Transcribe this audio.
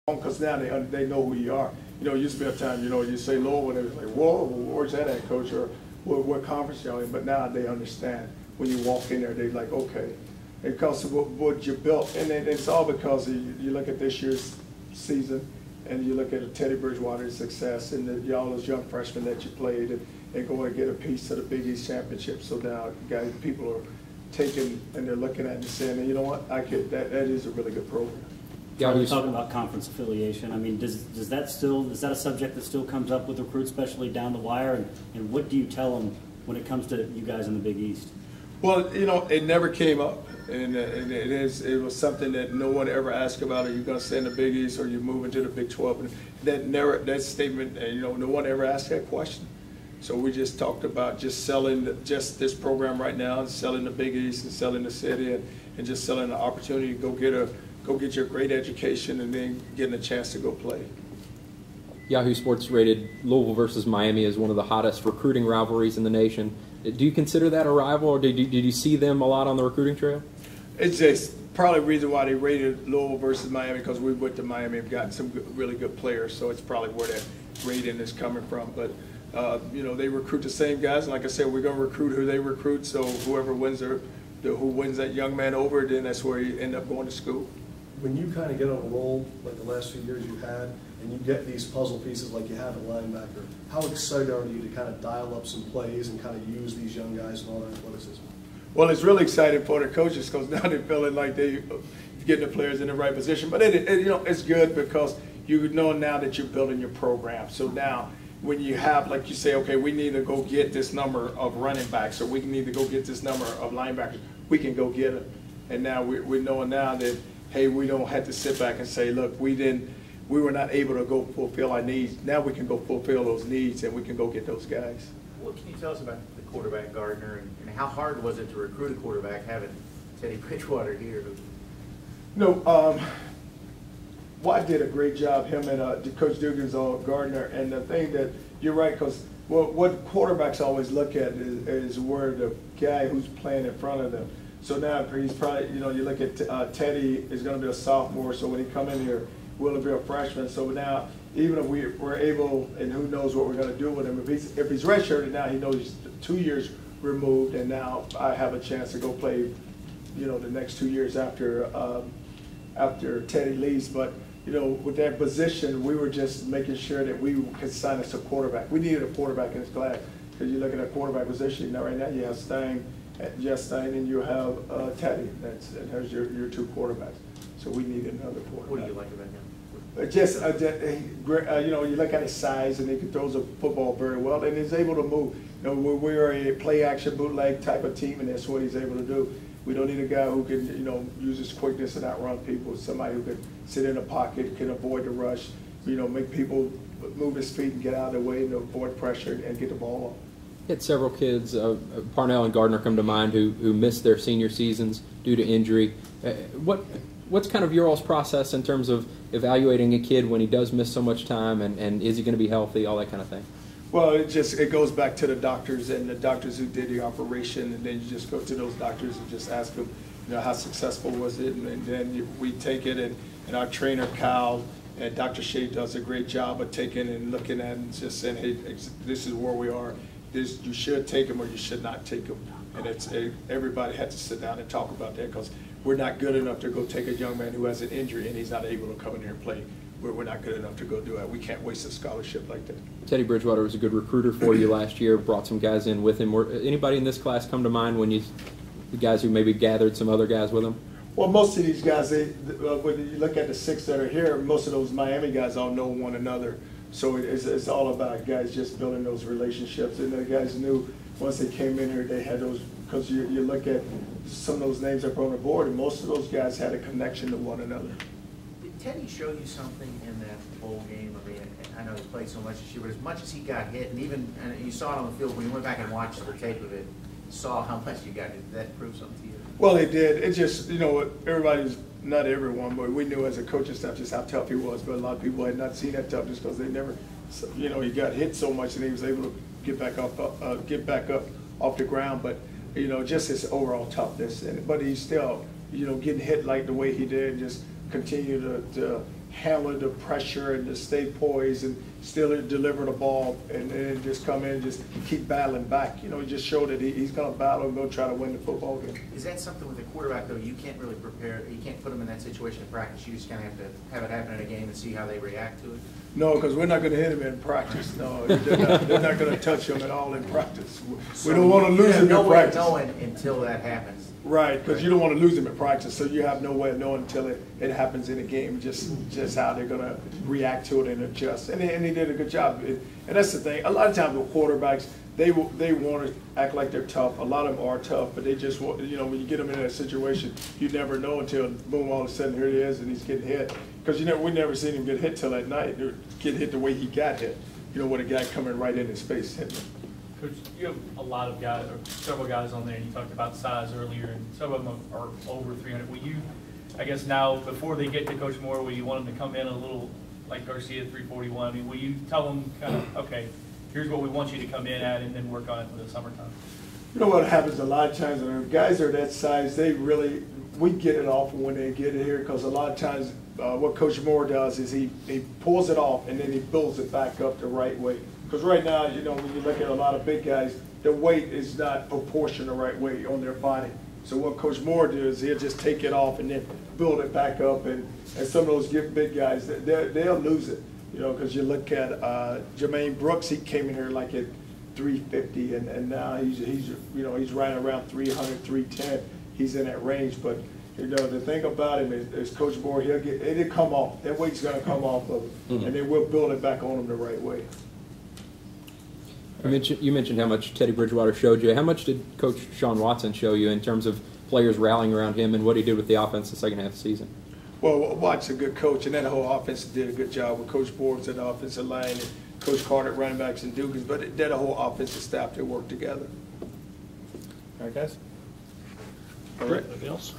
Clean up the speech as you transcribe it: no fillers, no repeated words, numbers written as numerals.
because now they know who you are. You know, it used to be a time, you know, you say Lowell, and it was like, whoa, where's that at, coach? Or what conference y'all in? But now they understand. When you walk in there, they're like, okay. Because of what you built. And it's all because you look at this year's season, and you look at Teddy Bridgewater's success, and all those young freshmen that you played, and go and get a piece of the Big East Championship. So now, guys, people are taking, and they're looking at it and saying, you know what, that is a really good program. Yeah, we're talking about conference affiliation. I mean, is that a subject that still comes up with recruits, especially down the wire? And what do you tell them when it comes to you guys in the Big East? Well, you know, it never came up, and it was something that no one ever asked about. Are you going to stay in the Big East, or are you moving to the Big 12? And that statement, you know, no one ever asked that question. So we just talked about just selling just this program right now, and selling the Big East, and selling the city, and just selling the opportunity to go get your great education, and then getting a chance to go play. Yahoo Sports rated Louisville versus Miami as one of the hottest recruiting rivalries in the nation. Do you consider that a rival, or did you see them a lot on the recruiting trail? It's just probably the reason why they rated Louisville versus Miami, because we went to Miami and gotten some really good players, so it's probably where that rating is coming from. But you know, they recruit the same guys, and like I said, we're going to recruit who they recruit. So whoever wins who wins that young man over, then that's where you end up going to school. When you kind of get on a roll like the last few years you've had, and you get these puzzle pieces like you have at linebacker, how excited are you to kind of dial up some plays and kind of use these young guys and all their athleticism? Well, it's really exciting for the coaches, because now they're feeling like they're getting the players in the right position. But you know, it's good because you know now that you're building your program. So now when you have, like you say, okay, we need to go get this number of running backs, or we need to go get this number of linebackers, we can go get them. And now we're knowing now that, hey, we don't have to sit back and say, look, we were not able to go fulfill our needs. Now we can go fulfill those needs, and we can go get those guys. What can you tell us about the quarterback, Gardner, and how hard was it to recruit a quarterback having Teddy Bridgewater here? No, Watt did a great job, him and Coach Duggan's on Gardner. And the thing that you're right, because what quarterbacks always look at is where the guy who's playing in front of them. So now he's probably, you know, you look at Teddy is going to be a sophomore, so when he come in here, will be a freshman. So now, even if we're able, and who knows what we're going to do with him, if he's redshirted now, he knows he's 2 years removed, and now I have a chance to go play, you know, the next 2 years after Teddy leaves. But you know, with that position, we were just making sure that we could sign us a quarterback. We needed a quarterback in this class, because you look at a quarterback position. Now, right now, you have Stein, and you have Teddy. And there's your two quarterbacks. So we need another quarterback. What do you like about him? Just, you know, you look at his size, and he throws a football very well, and he's able to move. You know, we're a play-action bootleg type of team, and that's what he's able to do. We don't need a guy who can, you know, use his quickness and outrun people. Somebody who can sit in a pocket, can avoid the rush, you know, make people move his feet and get out of the way and avoid pressure and get the ball off. You had several kids, Parnell and Gardner come to mind, who missed their senior seasons due to injury. What's kind of your all's process in terms of evaluating a kid when he does miss so much time, and is he going to be healthy, all that kind of thing? Well, it goes back to the doctors, and the doctors who did the operation, and then you just go to those doctors and just ask them, you know, how successful was it, and then we take it, and our trainer, Kyle, and Dr. Shea does a great job of taking and looking at it and just saying, hey, this is where we are. You should take them or you should not take them. And everybody had to sit down and talk about that, because we're not good enough to go take a young man who has an injury and he's not able to come in here and play. We're not good enough to go do that. We can't waste a scholarship like that. Teddy Bridgewater was a good recruiter for you last year, brought some guys in with him. Anybody in this class come to mind when the guys who maybe gathered some other guys with him? Well, most of these guys, when you look at the 6 that are here, most of those Miami guys all know one another. So it's all about guys just building those relationships. And the guys knew once they came in here, they had those, because you look at some of those names up on the board, and most of those guys had a connection to one another. Did Teddy show you something in that bowl game? I mean, I know he played so much this year, but as much as he got hit, and you saw it on the field, when you went back and watched the tape of it, saw how much you got hit, did that prove something to you? Well, it did. It just, you know, not everyone, but we knew as a coaching staff just how tough he was. But a lot of people had not seen that toughness, because they never, you know, he got hit so much and he was able to get back up off the ground. But you know, just his overall toughness. But he's still, you know, getting hit like the way he did, just continue to handle the pressure and to stay poised and still deliver the ball and just come in and just keep battling back. You know, he just showed that he's going to battle and go try to win the football game. Is that something with a quarterback, though, you can't really prepare, you can't put them in that situation in practice, you just kind of have to have it happen in a game and see how they react to it? No, because we're not going to hit him in practice. No, they're not going to touch him at all in practice. We don't want to lose him in no way of practice. knowing until that happens. Right, because you don't want to lose him in practice, so you have no way of knowing until it happens in a game, just how they're going to react to it and adjust. And he did a good job. And that's the thing. A lot of times with quarterbacks, they want to act like they're tough. A lot of them are tough, but they just want, you know, when you get them in that situation, you never know until boom, all of a sudden here he is and he's getting hit. Because we never seen him get hit till that night, or get hit the way he got hit. You know, with a guy coming right in his face hitting him. Coach, you have a lot of guys, or several guys on there, and you talked about size earlier, and some of them are over 300. Will you, I guess now, before they get to Coach Moore, will you want them to come in a little like Garcia 341? I mean, will you tell them kind of, okay, here's what we want you to come in at, and then work on it for the summertime? You know what happens a lot of times when guys are that size, we get it off when they get here, because a lot of times what Coach Moore does is he pulls it off and then he builds it back up the right way. Because right now, you know, when you look at a lot of big guys, the weight is not proportioned the right way on their body. So what Coach Moore does, he'll just take it off and then build it back up. And some of those big guys, they'll lose it. You know, because you look at Jermaine Brooks, he came in here like at 350, and now he's right around 300, 310. He's in that range, but you know, the thing about him is Coach Moore, it'll come off. That weight's going to come off of him, and then we'll build it back on him the right way. You mentioned how much Teddy Bridgewater showed you. How much did Coach Sean Watson show you in terms of players rallying around him and what he did with the offense the second half of the season? Well, Watt's a good coach, and that whole offense did a good job with Coach Forbes at the offensive line and Coach Carter at running backs and Dugans, but that whole offensive staff, they worked together. All right, guys. All right. Anything else?